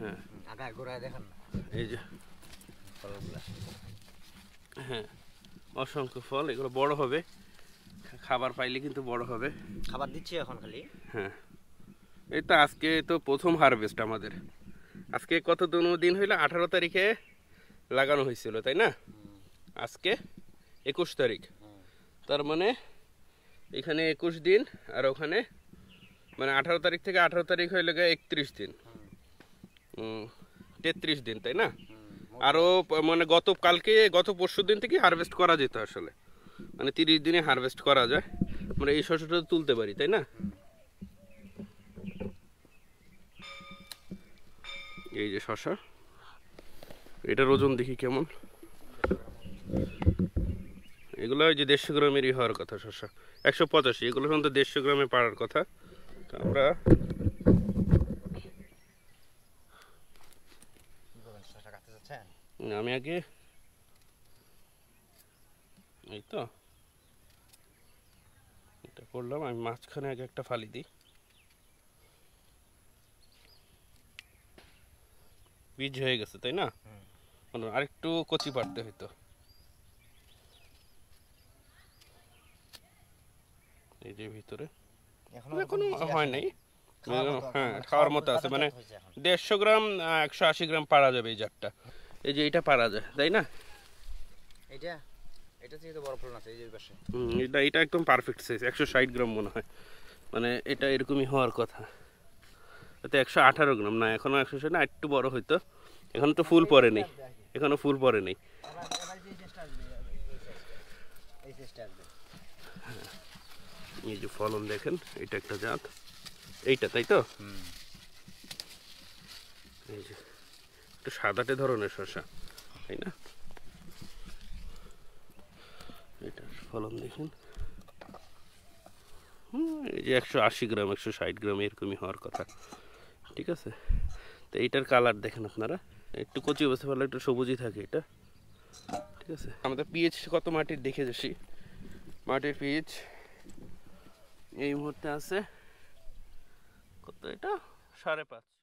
হ্যাঁ আগায় গোড়ায় দেখেন না এই যে ফলগুলো। হ্যাঁ অসংখ্য ফল, এগুলো বড় হবে, খাবার পাইলে কিন্তু বড় হবে। খাবার দিচ্ছি এখন খালি। হ্যাঁ এই তো আজকে তো প্রথম হারভেস্ট আমাদের। আজকে কত দিন হইলো, 18 তারিখে লাগানো হয়েছিল তাই না? আজকে 21 তারিখ, তার মানে এখানে 21 দিন আর ওখানে মানে 18 তারিখ থেকে 18 তারিখ হইলে 31 দিন, 33 দিন তাই না? আরও মানে গত পরশু দিন থেকে হারভেস্ট করা যেত আসলে, মানে 30 দিনে হারভেস্ট করা যায়, মানে এই শস্যটা তুলতে পারি তাই না? এই যে শশা, এটার ওজন দেখি কেমন। এগুলো ওই যে 150 গ্রামেরই হওয়ার কথা শশা, 185, এগুলো তো 150 গ্রামে পারার কথা। তো আমরা আমি আগে এই তো এটা করলাম, আমি মাঝখানে আগে একটা ফালি দিই, বীজ হয়ে গেছে তাই না? আরেকটু কচি পারতে হইতো। এই যে ভিতরে এখনো হয় নাই, হ্যাঁ খাওয়ার মতো আছে, মানে 150 গ্রাম 180 গ্রাম পারা যাবে এই জাতটা। এই যে এটা পারা যায় তাই না? এটা থেকে তো বড় ফলন আছে এই যে পাশে। এটা একদম পারফেক্ট সাইজ, 160 গ্রাম মনে হয়, মানে এটা এরকমই হওয়ার কথা। এতে 118 গ্রাম না, এখনো 160 না, একটু বড় হইতো। এখন তো ফুল পরে নেই, এখনো ফুল পরে নেই। এই যে ফলন দেখেন, এটা একটা জাত, এইটা তাই তো? এই যে একটু সাদাটে ধরনের শসা তাই না? এটার ফলন দেখুন, এই যে 180 গ্রাম 160 গ্রাম এরকমই হওয়ার কথা, ঠিক আছে? তো এইটার কালার দেখেন আপনারা, একটু কচি অবস্থা ভালো, একটু সবুজই থাকে এটা, ঠিক আছে? আমাদের পিএইচ কত মাটির দেখে যাচ্ছি, মাটির পিএইচ এই মুহূর্তে আছে কত, এটা 5.5।